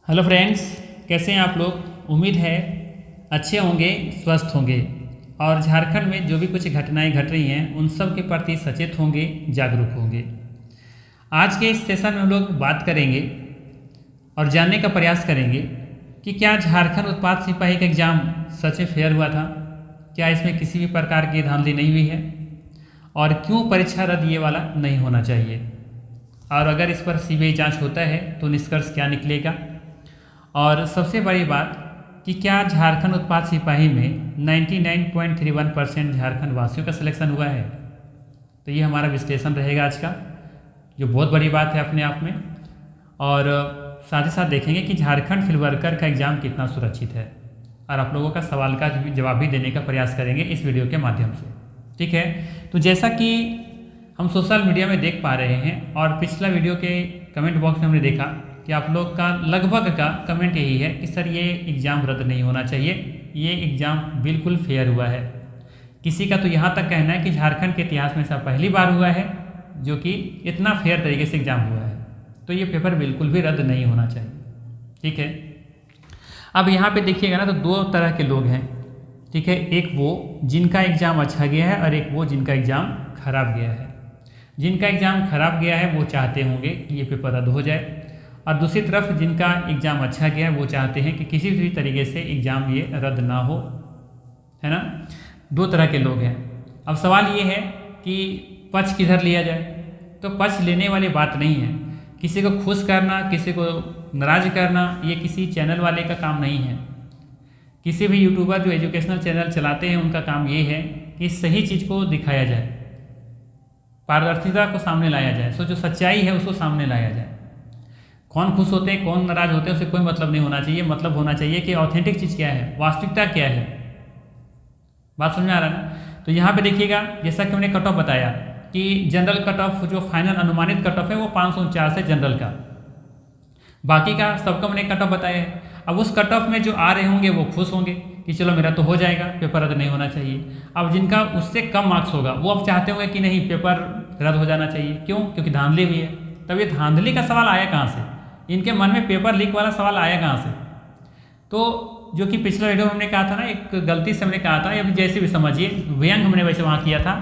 Hello friends, कैसे हैं आप लोग। उम्मीद है अच्छे होंगे, स्वस्थ होंगे और झारखंड में जो भी कुछ घटनाएं घट रही हैं उन सब के प्रति सचेत होंगे, जागरूक होंगे। आज के इस सेशन में हम लोग बात करेंगे और जानने का प्रयास करेंगे कि क्या झारखंड उत्पाद सिपाही का एग्ज़ाम सच में फेयर हुआ था, क्या इसमें किसी भी प्रकार की धांधली नहीं हुई है और क्यों परीक्षा रद्द ये वाला नहीं होना चाहिए, और अगर इस पर सीबीआई जांच होता है तो निष्कर्ष क्या निकलेगा। और सबसे बड़ी बात कि क्या झारखंड उत्पाद सिपाही में 99.31% झारखंड वासियों का सिलेक्शन हुआ है। तो ये हमारा विश्लेषण रहेगा आज का, जो बहुत बड़ी बात है अपने आप में। और साथ ही साथ देखेंगे कि झारखंड फील्ड वर्कर का एग्ज़ाम कितना सुरक्षित है, और आप लोगों का सवाल का जवाब भी देने का प्रयास करेंगे इस वीडियो के माध्यम से। ठीक है, तो जैसा कि हम सोशल मीडिया में देख पा रहे हैं और पिछला वीडियो के कमेंट बॉक्स में हमने देखा कि आप लोग का लगभग का कमेंट यही है कि सर ये एग्ज़ाम रद्द नहीं होना चाहिए, ये एग्ज़ाम बिल्कुल फेयर हुआ है। किसी का तो यहाँ तक कहना है कि झारखंड के इतिहास में ऐसा पहली बार हुआ है जो कि इतना फेयर तरीके से एग्ज़ाम हुआ है, तो ये पेपर बिल्कुल भी रद्द नहीं होना चाहिए। ठीक है, अब यहाँ पे देखिएगा ना, तो दो तरह के लोग हैं। ठीक है, एक वो जिनका एग्ज़ाम अच्छा गया है और एक वो जिनका एग्ज़ाम खराब गया है। जिनका एग्ज़ाम खराब गया है वो चाहते होंगे कि ये पेपर रद्द हो जाए, और दूसरी तरफ जिनका एग्ज़ाम अच्छा गया है वो चाहते हैं कि किसी भी तरीके से एग्ज़ाम ये रद्द ना हो, है ना। दो तरह के लोग हैं। अब सवाल ये है कि पक्ष किधर लिया जाए। तो पक्ष लेने वाली बात नहीं है। किसी को खुश करना, किसी को नाराज़ करना, ये किसी चैनल वाले का काम नहीं है। किसी भी यूट्यूबर जो एजुकेशनल चैनल चलाते हैं उनका काम ये है कि सही चीज़ को दिखाया जाए, पारदर्शिता को सामने लाया जाए, सो जो सच्चाई है उसको सामने लाया जाए। कौन खुश होते हैं, कौन नाराज होते हैं, उससे कोई मतलब नहीं होना चाहिए। मतलब होना चाहिए कि ऑथेंटिक चीज़ क्या है, वास्तविकता क्या है। बात समझ में आ रहा है ना। तो यहाँ पे देखिएगा, जैसा कि हमने कट ऑफ बताया कि जनरल कट ऑफ जो फाइनल अनुमानित कट ऑफ है वो 549 है जनरल का, बाकी का सबका हमने कट ऑफ बताया है। अब उस कट ऑफ में जो आ रहे होंगे वो खुश होंगे कि चलो मेरा तो हो जाएगा, पेपर रद्द नहीं होना चाहिए। अब जिनका उससे कम मार्क्स होगा वो अब चाहते होंगे कि नहीं, पेपर रद्द हो जाना चाहिए। क्यों? क्योंकि धांधली हुई है। तब ये धांधली का सवाल आया कहाँ से, इनके मन में पेपर लीक वाला सवाल आया कहाँ से। तो जो कि पिछला वीडियो में हमने कहा था ना, एक गलती से हमने कहा था, या जैसे भी समझिए व्यंग हमने वैसे वहाँ किया था,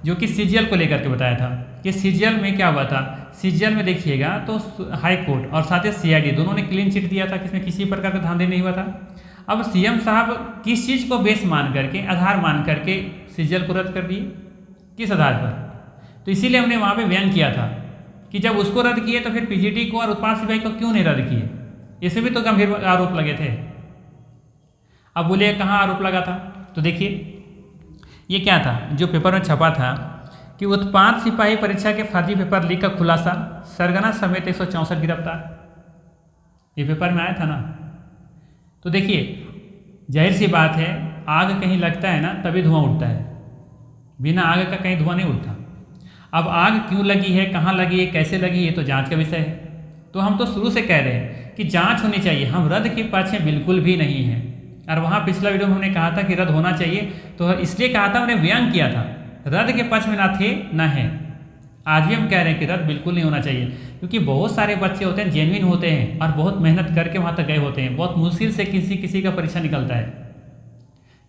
जो कि सीजीएल को लेकर के बताया था कि सीजीएल में क्या हुआ था। सीजीएल में देखिएगा तो हाई कोर्ट और साथ ही सीआईडी दोनों ने क्लीन चिट दिया था, किसमें किसी प्रकार का धांधली नहीं हुआ था। अब सीएम साहब किस चीज़ को बेस मान करके, आधार मान करके सीजीएल को रद्द कर दिए, किस आधार पर। तो इसीलिए हमने वहाँ पे व्यंग किया था कि जब उसको रद्द किए तो फिर पीजीटी को और उत्पाद सिपाही को क्यों नहीं रद्द किए। इसे भी तो गंभीर आरोप लगे थे। अब बोलिए कहाँ आरोप लगा था, तो देखिए ये क्या था जो पेपर में छपा था कि उत्पाद सिपाही परीक्षा के फर्जी पेपर लीक का खुलासा, सरगना समेत 164 गिरफ्तार। ये पेपर में आया था ना। तो देखिए जाहिर सी बात है, आग कहीं लगता है ना तभी धुआं उठता है, बिना आग का कहीं धुआं नहीं उठता। अब आग क्यों लगी है, कहाँ लगी है, कैसे लगी, ये तो जांच का विषय है। तो हम तो शुरू से कह रहे हैं कि जांच होनी चाहिए, हम रद्द के पक्ष में बिल्कुल भी नहीं है। और वहाँ पिछला वीडियो में हमने कहा था कि रद्द होना चाहिए, तो इसलिए कहा था, हमने व्यंग किया था, रद्द के पक्ष में ना थे ना है। आज भी हम कह रहे हैं कि रद्द बिल्कुल नहीं होना चाहिए, क्योंकि बहुत सारे बच्चे होते हैं, जेन्युइन होते हैं और बहुत मेहनत करके वहाँ तक गए होते हैं। बहुत मुश्किल से किसी का परीक्षा निकलता है,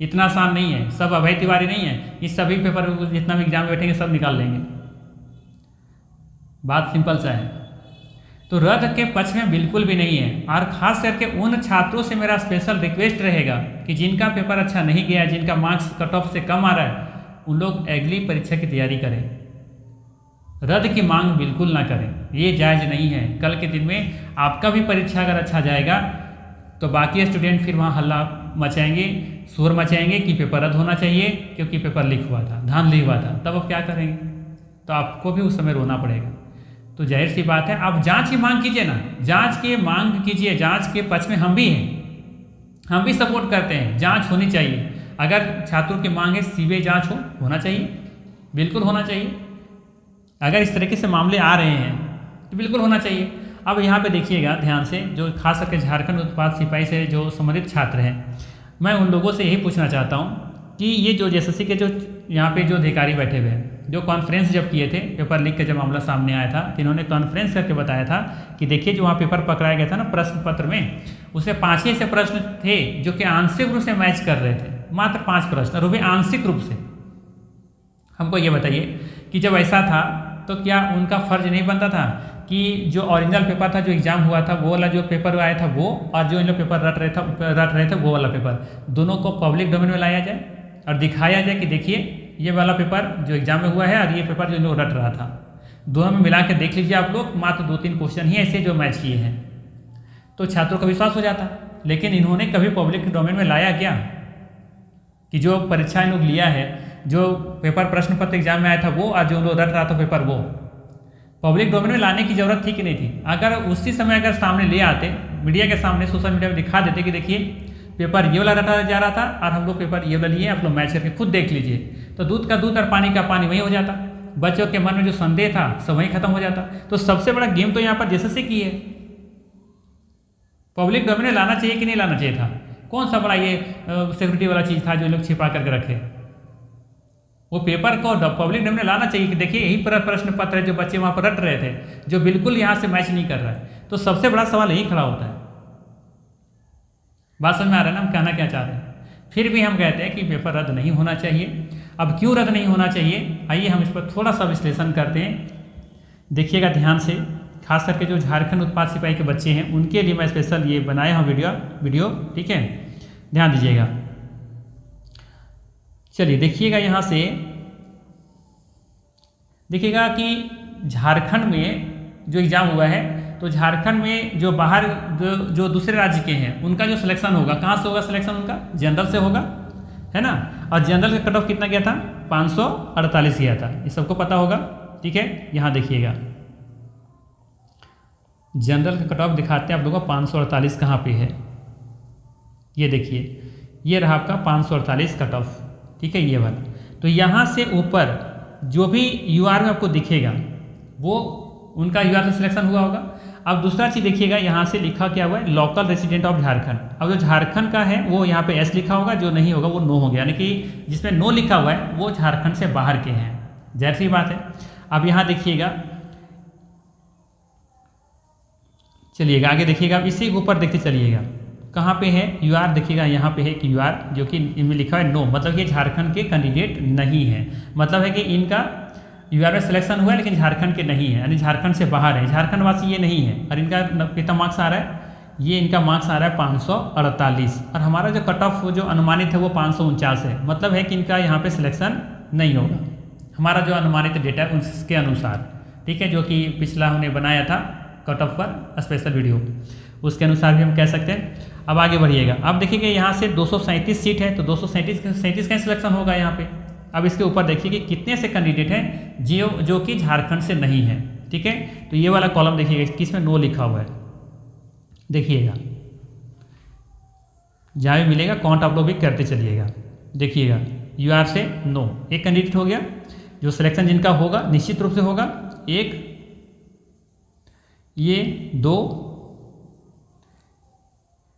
इतना आसान नहीं है। सब अभय तिवारी नहीं है, इस सभी पेपर जितना भी एग्जाम बैठेंगे सब निकाल लेंगे। बात सिंपल सा है। तो रद्द के पक्ष में बिल्कुल भी नहीं है। और ख़ास करके उन छात्रों से मेरा स्पेशल रिक्वेस्ट रहेगा कि जिनका पेपर अच्छा नहीं गया, जिनका मार्क्स कट ऑफ से कम आ रहा है, उन लोग अगली परीक्षा की तैयारी करें। रद्द की मांग बिल्कुल ना करें, ये जायज़ नहीं है। कल के दिन में आपका भी परीक्षा अगर अच्छा जाएगा तो बाकी स्टूडेंट फिर वहाँ हल्ला मचाएंगे, शोर मचाएंगे कि पेपर रद्द होना चाहिए क्योंकि पेपर लीक हुआ था, धांधली हुआ था। तब आप क्या करेंगे? तो आपको भी उस समय रोना पड़ेगा। तो जाहिर सी बात है, आप जांच की मांग कीजिए ना, जांच की मांग कीजिए। जांच के पक्ष में हम भी हैं, हम भी सपोर्ट करते हैं, जांच होनी चाहिए। अगर छात्रों की मांग है सीबीआई जांच होना चाहिए, बिल्कुल होना चाहिए। अगर इस तरीके से मामले आ रहे हैं तो बिल्कुल होना चाहिए। अब यहाँ पे देखिएगा ध्यान से, जो खास करके झारखंड उत्पाद सिपाही से जो संबंधित छात्र हैं, मैं उन लोगों से यही पूछना चाहता हूँ कि ये जो एसएससी के जो यहाँ पे जो अधिकारी बैठे हुए हैं, जो कॉन्फ्रेंस जब किए थे, पेपर लीक का जब मामला सामने आया था, तो इन्होंने कॉन्फ्रेंस करके बताया था कि देखिए जो वहाँ पेपर पकड़ाया गया था ना प्रश्न पत्र में, उसे 5 ही ऐसे प्रश्न थे जो कि आंशिक रूप से मैच कर रहे थे, मात्र 5 प्रश्न, और वो भी आंशिक रूप से। हमको ये बताइए कि जब ऐसा था तो क्या उनका फर्ज नहीं बनता था कि जो ओरिजिनल पेपर था, जो एग्जाम हुआ था, वो वाला जो पेपर आया था वो, और जो इन लोग पेपर रट रहे थे वो वाला पेपर, दोनों को पब्लिक डोमेन में लाया जाए और दिखाया जाए कि देखिए ये वाला पेपर जो एग्जाम में हुआ है और ये पेपर जो इन लोग रट रहा था, दोनों में मिला के देख लीजिए आप लोग, मात्र 2-3 क्वेश्चन ही ऐसे जो मैच किए हैं, तो छात्रों का विश्वास हो जाता। लेकिन इन्होंने कभी पब्लिक डोमेन में लाया क्या कि जो परीक्षा इन लोग लिया है, जो पेपर प्रश्न पत्र एग्जाम में आया था वो, और जो लोग रट रहा था पेपर वो, पब्लिक डोमेन में लाने की जरूरत थी कि नहीं थी? अगर उसी समय अगर सामने ले आते, मीडिया के सामने, सोशल मीडिया में दिखा देते कि देखिए पेपर ये वाला रटा जा रहा था और हम लोग पेपर ये वाला लिए, आप लोग मैच करके खुद देख लीजिए, तो दूध का दूध और पानी का पानी वही हो जाता, बच्चों के मन में जो संदेह था सब वहीं खत्म हो जाता। तो सबसे बड़ा गेम तो यहाँ पर जेएसएससी की है, पब्लिक डोमेन में लाना चाहिए कि नहीं लाना चाहिए था? कौन सा बड़ा ये सिक्योरिटी वाला चीज़ था जो लोग छिपा करके रखे? वो पेपर को पब्लिक डोमेन में लाना चाहिए कि देखिए यही प्रश्न पत्र है जो बच्चे वहाँ पर रट रहे थे, जो बिल्कुल यहाँ से मैच नहीं कर रहा है। तो सबसे बड़ा सवाल यही खड़ा होता है। बात समझ में आ रहा है ना हम कहना क्या चाह रहे हैं? फिर भी हम कहते हैं कि पेपर रद्द नहीं होना चाहिए। अब क्यों रद्द नहीं होना चाहिए, आइए हम इस पर थोड़ा सा विश्लेषण करते हैं। देखिएगा ध्यान से, खास करके जो झारखंड उत्पाद सिपाही के बच्चे हैं उनके लिए मैं स्पेशल ये बनाया हूँ वीडियो, ठीक है, ध्यान दीजिएगा। चलिए देखिएगा, यहाँ से देखिएगा कि झारखंड में जो एग्ज़ाम हुआ है, तो झारखंड में जो बाहर जो दूसरे राज्य के हैं उनका जो सिलेक्शन होगा, कहाँ से होगा सिलेक्शन उनका? जनरल से होगा, है ना। और जनरल का कट ऑफ कितना गया था? 548 गया था, ये सबको पता होगा, ठीक है। यहाँ देखिएगा जनरल का कट ऑफ दिखाते हैं आप लोगों को, 548 कहाँ पे है, ये देखिए, ये रहा आपका 548 कट ऑफ, ठीक है, ये वाला। तो यहाँ से ऊपर जो भी यूआर में आपको दिखेगा वो उनका यूआर से सिलेक्शन हुआ होगा। अब दूसरा चीज़ देखिएगा, यहाँ से लिखा क्या हुआ है? Local resident of Jharkhand. अब जो झारखंड का है वो यहाँ पे एस लिखा होगा, जो नहीं होगा वो नो हो गया, यानी कि जिसमें नो लिखा हुआ है वो झारखंड से बाहर के हैं, जाहिर सी बात है। अब यहाँ देखिएगा, चलिएगा आगे देखिएगा, अब इसी के ऊपर देखते चलिएगा कहाँ पे है यूआर, देखिएगा यहाँ पे है कि यूआर, जो कि इनमें लिखा है नो, मतलब ये झारखंड के कैंडिडेट नहीं है, मतलब है कि इनका यूआर में सिलेक्शन हुआ है लेकिन झारखंड के नहीं है, यानी झारखंड से बाहर है, झारखंड वासी ये नहीं है। और इनका कितना मार्क्स आ रहा है? ये इनका मार्क्स आ रहा है 548, और हमारा जो कट ऑफ जो अनुमानित है वो 549 है, मतलब है कि इनका यहाँ पे सिलेक्शन नहीं होगा, हमारा जो अनुमानित डेटा है उसके अनुसार, ठीक है, जो कि पिछला हमने बनाया था कट ऑफ पर स्पेशल वीडियो, उसके अनुसार भी हम कह सकते हैं। अब आगे बढ़िएगा, अब देखिएगा यहाँ से 237 सीट है, तो 237 का सिलेक्शन होगा यहाँ पे। अब इसके ऊपर देखिए कि कितने से कैंडिडेट हैं जो कि झारखंड से नहीं है, ठीक है। तो ये वाला कॉलम देखिएगा किसमें नो लिखा हुआ है, देखिएगा जहाँ भी मिलेगा काउंट आप लोग भी करते चलिएगा। देखिएगा यूआर से नो, एक कैंडिडेट हो गया, जो सिलेक्शन जिनका होगा निश्चित रूप से होगा एक, ये 2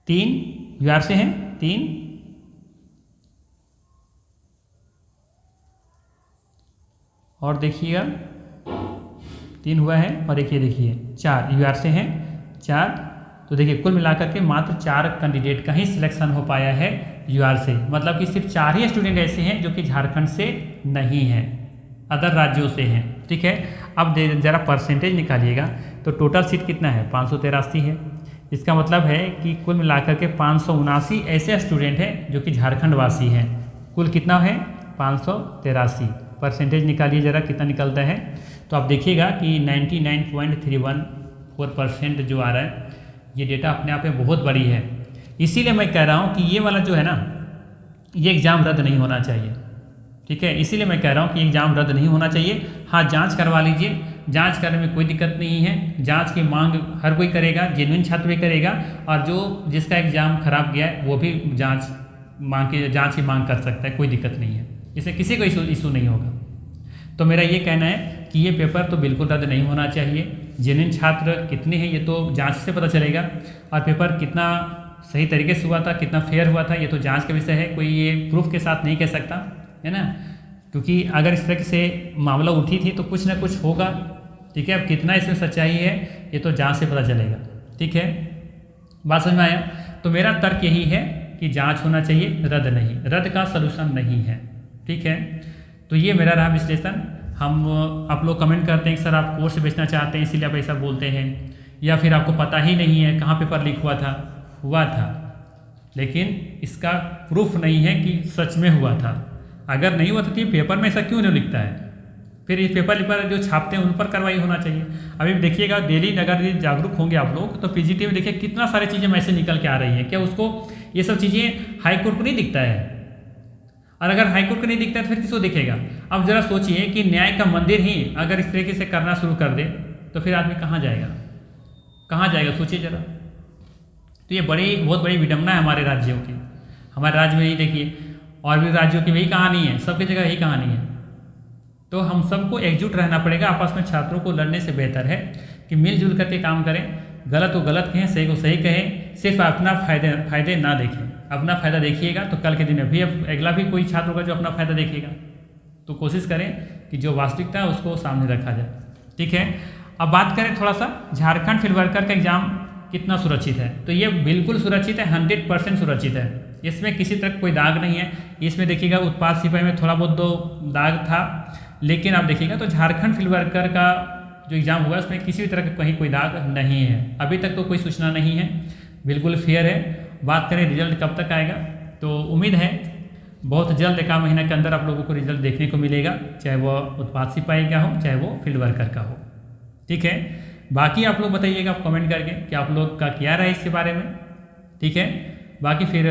3 यूआर से हैं 3, और देखिएगा 3 हुआ है, और एक ये देखिए 4 यूआर से हैं 4। तो देखिए कुल मिलाकर के मात्र 4 कैंडिडेट का ही सिलेक्शन हो पाया है यूआर से, मतलब कि सिर्फ 4 ही स्टूडेंट ऐसे हैं जो कि झारखंड से नहीं हैं, अदर राज्यों से हैं, ठीक है। अब ज़रा परसेंटेज निकालिएगा, तो टोटल सीट कितना है? 583 है। इसका मतलब है कि कुल मिलाकर के 579 ऐसे स्टूडेंट हैं जो कि झारखंड वासी हैं। कुल कितना है? 583। परसेंटेज निकालिए ज़रा कितना निकलता है, तो आप देखिएगा कि 99.314% जो आ रहा है, ये डेटा अपने आप में बहुत बड़ी है। इसीलिए मैं कह रहा हूँ कि ये वाला जो है ना, ये एग्ज़ाम रद्द नहीं होना चाहिए, ठीक है। इसीलिए मैं कह रहा हूँ कि एग्ज़ाम रद्द नहीं होना चाहिए। हाँ, जांच करवा लीजिए, जांच करने में कोई दिक्कत नहीं है, जांच की मांग हर कोई करेगा, जेन्युइन छात्र भी करेगा, और जो जिसका एग्ज़ाम खराब गया है वो भी जांच की मांग कर सकता है, कोई दिक्कत नहीं है, इससे किसी को इशू नहीं होगा। तो मेरा ये कहना है कि ये पेपर तो बिल्कुल रद्द नहीं होना चाहिए। जेन्युइन छात्र कितने हैं ये तो जांच से पता चलेगा, और पेपर कितना सही तरीके से हुआ था, कितना फेयर हुआ था, ये तो जांच का विषय है, कोई ये प्रूफ के साथ नहीं कह सकता, है ना। क्योंकि अगर इस तरह से मामला उठी थी तो कुछ ना कुछ होगा। ठीक है, अब कितना इसमें सच्चाई है ये तो जांच से पता चलेगा। ठीक है, बात समझ में आया। तो मेरा तर्क यही है कि जांच होना चाहिए, रद्द नहीं। रद्द का सलूशन नहीं है। ठीक है, तो ये मेरा रहा विश्लेषण। आप लोग कमेंट करते हैं कि सर आप कोर्स बेचना चाहते हैं इसीलिए आप ऐसा बोलते हैं, या फिर आपको पता ही नहीं है कहाँ पेपर लीक हुआ था, लेकिन इसका प्रूफ नहीं है कि सच में हुआ था। अगर नहीं हुआ था तो ये पेपर में ऐसा क्यों नहीं लिखता है? फिर इस पेपर पर जो छापते हैं उन पर कार्रवाई होना चाहिए। अभी देखिएगा डेली अगर जागरूक होंगे आप लोग तो पीजीटी में देखिए कितना सारी चीज़ें मैसेज निकल के आ रही हैं। क्या उसको ये सब चीज़ें हाईकोर्ट को नहीं दिखता है? और अगर हाईकोर्ट को नहीं दिखता है तो फिर किसको दिखेगा? अब जरा सोचिए कि न्याय का मंदिर ही अगर इस तरीके से करना शुरू कर दे तो फिर आदमी कहाँ जाएगा, कहाँ जाएगा? सोचिए जरा। तो ये बहुत बड़ी विडंबना है हमारे राज्यों की। हमारे राज्य में ही देखिए, और भी राज्यों की वही कहानी है, सबकी जगह यही कहानी है। तो हम सबको एकजुट रहना पड़ेगा। आपस में छात्रों को लड़ने से बेहतर है कि मिलजुल करके काम करें। गलत को गलत कहें, सही को सही कहें, सिर्फ अपना फायदे ना देखें। अपना फ़ायदा देखिएगा तो कल के दिन में भी अब अगला भी कोई छात्र होगा जो अपना फ़ायदा देखेगा। तो कोशिश करें कि जो वास्तविकता है उसको सामने रखा जाए। ठीक है, अब बात करें थोड़ा सा झारखंड फील्ड वर्कर का एग्ज़ाम कितना सुरक्षित है। तो ये बिल्कुल सुरक्षित है, 100% सुरक्षित है। इसमें किसी तरह कोई दाग नहीं है। इसमें देखिएगा उत्पाद सिपाही में थोड़ा बहुत दो दाग था, लेकिन आप देखिएगा तो झारखंड फील्ड वर्कर का जो एग्ज़ाम हुआ उसमें किसी भी तरह का कहीं कोई दाग नहीं है। अभी तक तो कोई सूचना नहीं है, बिल्कुल फेयर है। बात करें रिजल्ट कब तक आएगा, तो उम्मीद है बहुत जल्द, एक महीना के अंदर आप लोगों को रिजल्ट देखने को मिलेगा, चाहे वो उत्पाद सिपाही का हो चाहे वो फील्ड वर्कर का हो। ठीक है, बाकी आप लोग बताइएगा आप कमेंट करके कि आप लोग का क्या राय इसके बारे में। ठीक है, बाकी फिर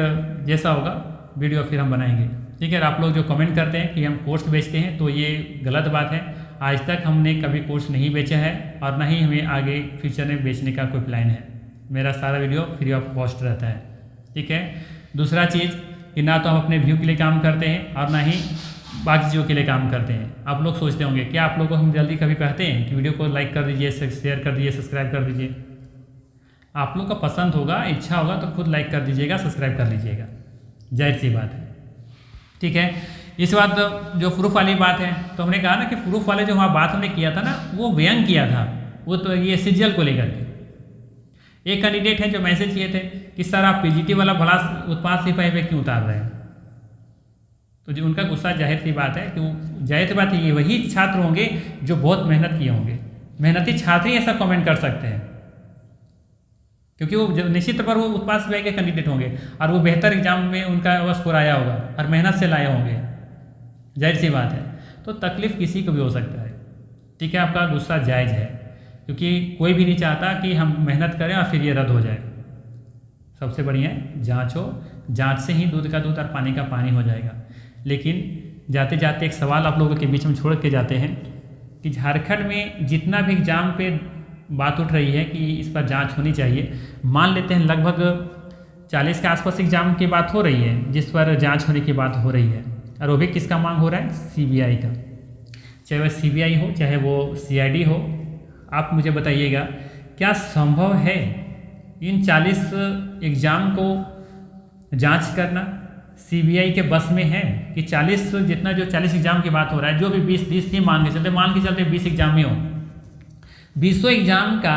जैसा होगा वीडियो फिर हम बनाएंगे। ठीक है, आप लोग जो कमेंट करते हैं कि हम कोर्स बेचते हैं तो ये गलत बात है। आज तक हमने कभी कोर्स नहीं बेचा है और ना ही हमें आगे फ्यूचर में बेचने का कोई प्लान है। मेरा सारा वीडियो फ्री ऑफ कॉस्ट रहता है। ठीक है, दूसरा चीज़ कि ना तो हम अपने व्यू के लिए काम करते हैं और ना ही बाकी चीज़ों के लिए काम करते हैं। आप लोग सोचते होंगे क्या आप लोगों को हम जल्दी कभी कहते हैं कि वीडियो को लाइक कर दीजिए, शेयर कर दीजिए, सब्सक्राइब कर दीजिए? आप लोग का पसंद होगा, इच्छा होगा तो खुद लाइक कर दीजिएगा, सब्सक्राइब कर लीजिएगा, जाहिर सी बात है। ठीक है, इस बात जो प्रूफ वाली बात है, तो हमने कहा ना कि प्रूफ वाले जो वहाँ बात हमने किया था ना वो व्यंग किया था, वो तो ये सीजीएल को लेकर के। एक कैंडिडेट है जो मैसेज किए थे कि सर आप पीजीटी वाला भला उत्पाद सिपाही पे क्यों उतार रहे हैं? तो जो उनका गुस्सा, जाहिर सी बात है कि जाहिर सी बात है ये वही छात्र होंगे जो बहुत मेहनत किए होंगे। मेहनती छात्र ही ऐसा कमेंट कर सकते हैं, क्योंकि वो निश्चित तौर पर वो उत्पाद सिपाही के कैंडिडेट होंगे और वो बेहतर एग्जाम में उनका वो स्कोर आया होगा और मेहनत से लाए होंगे, जाहिर सी बात है। तो तकलीफ किसी को भी हो सकता है। ठीक है, आपका गुस्सा जायज़ है, क्योंकि कोई भी नहीं चाहता कि हम मेहनत करें और फिर ये रद्द हो जाए। सबसे बढ़िया जांच हो, जांच से ही दूध का दूध और पानी का पानी हो जाएगा। लेकिन जाते जाते एक सवाल आप लोगों के बीच में छोड़ के जाते हैं कि झारखंड में जितना भी एग्जाम पे बात उठ रही है कि इस पर जांच होनी चाहिए, मान लेते हैं लगभग 40 के आसपास एग्जाम की बात हो रही है जिस पर जांच होने की बात हो रही है, और वो भी किसका मांग हो रहा है? सीबीआई का। चाहे वह सीबीआई हो चाहे वो सीआईडी हो, आप मुझे बताइएगा क्या संभव है इन 40 एग्ज़ाम को जांच करना? सीबीआई के बस में है कि 40 जितना जो 40 एग्ज़ाम की बात हो रहा है, जो भी 20 नहीं मान के चलते 20 एग्ज़ाम ही हो, 20 एग्ज़ाम का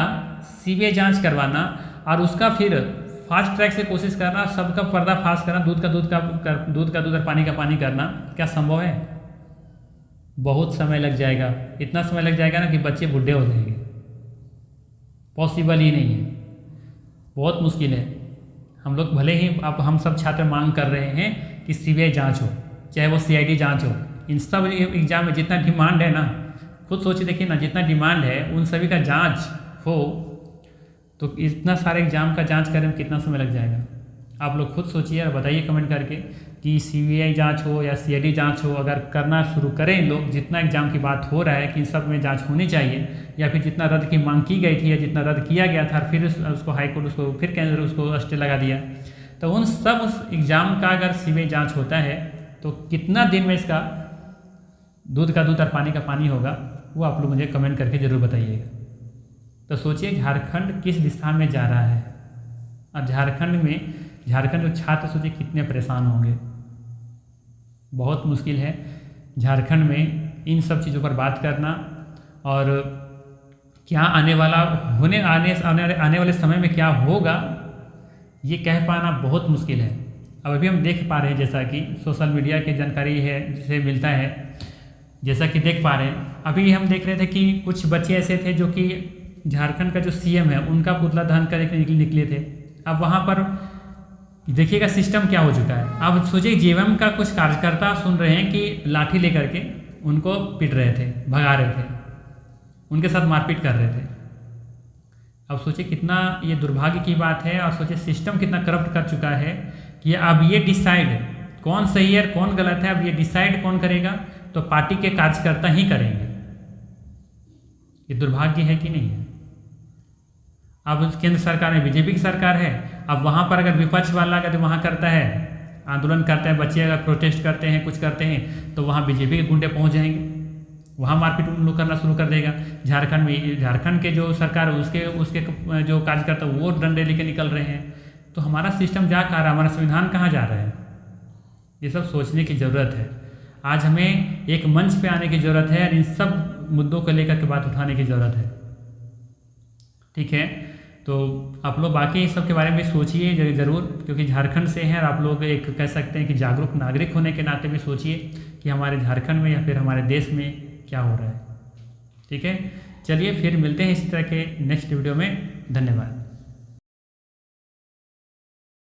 सीबीआई जांच करवाना और उसका फिर फास्ट ट्रैक से कोशिश करना, सबका पर्दाफाश करना, दूध का दूध और पानी का पानी करना, क्या संभव है? बहुत समय लग जाएगा। इतना समय लग जाएगा ना कि बच्चे बुढ़े हो जाएंगे। पॉसिबल ही नहीं है, बहुत मुश्किल है। हम लोग भले ही हम सब छात्र मांग कर रहे हैं कि सीबीआई जांच हो चाहे वो सीआईडी जांच हो, इन सब एग्जाम में जितना डिमांड है ना, खुद सोचिए देखिए ना, जितना डिमांड है उन सभी का जांच हो तो इतना सारे एग्जाम का जांच करने में कितना समय लग जाएगा? आप लोग खुद सोचिए और बताइए कमेंट करके कि सीबीआई जांच हो या सीआईडी जांच हो, अगर करना शुरू करें लोग, जितना एग्जाम की बात हो रहा है कि इन सब में जांच होनी चाहिए, या फिर जितना रद्द की मांग की गई थी या जितना रद्द किया गया था फिर उसको हाईकोर्ट उसको फिर केंद्र उसको स्टे लगा दिया, तो उन सब उस एग्ज़ाम का अगर सीबीआई जांच होता है तो कितना दिन में इसका दूध का दूध और पानी का पानी होगा, वो आप लोग मुझे कमेंट करके ज़रूर बताइएगा। तो सोचिए झारखंड किस दिशा में जा रहा है, और झारखंड जो छात्र सोचिए कितने परेशान होंगे। बहुत मुश्किल है। झारखंड में इन सब चीज़ों पर बात करना और क्या आने वाले समय में क्या होगा ये कह पाना बहुत मुश्किल है। अब अभी हम देख पा रहे हैं जैसा कि सोशल मीडिया की जानकारी है जिसे मिलता है, जैसा कि देख पा रहे हैं अभी हम देख रहे थे कि कुछ बच्चे ऐसे थे जो कि झारखंड का जो सीएम है उनका पुतला दहन करके निकले थे। अब वहाँ पर देखिएगा सिस्टम क्या हो चुका है। अब सोचिए जेएमएम का कुछ कार्यकर्ता सुन रहे हैं कि लाठी लेकर के उनको पीट रहे थे, भगा रहे थे, उनके साथ मारपीट कर रहे थे। अब सोचिए कितना ये दुर्भाग्य की बात है और सोचिए सिस्टम कितना करप्ट कर चुका है कि अब ये डिसाइड कौन सही है कौन गलत है, अब ये डिसाइड कौन करेगा, तो पार्टी के कार्यकर्ता ही करेंगे। ये दुर्भाग्य है कि नहीं है। अब केंद्र सरकार में बीजेपी की सरकार है, अब वहाँ पर अगर विपक्ष वाला अगर वहाँ करता है, आंदोलन करते हैं, बच्चे अगर प्रोटेस्ट करते हैं, कुछ करते हैं, तो वहाँ बीजेपी के गुंडे पहुँच जाएंगे, वहाँ मारपीट उन लोग करना शुरू कर देगा। झारखंड के जो सरकार है उसके जो कार्यकर्ता वो डंडे लेके निकल रहे हैं। तो हमारा सिस्टम जा कहाँ रहा है, हमारा संविधान कहाँ जा रहा है, ये सब सोचने की ज़रूरत है। आज हमें एक मंच पे आने की ज़रूरत है और इन सब मुद्दों को लेकर के बात उठाने की ज़रूरत है। ठीक है, तो आप लोग बाकी इस सब के बारे में सोचिए ज़रूर, क्योंकि झारखंड से हैं और आप लोग एक कह सकते हैं कि जागरूक नागरिक होने के नाते भी सोचिए कि हमारे झारखंड में या फिर हमारे देश में क्या हो रहा है। ठीक है, चलिए फिर मिलते हैं इसी तरह के नेक्स्ट वीडियो में। धन्यवाद।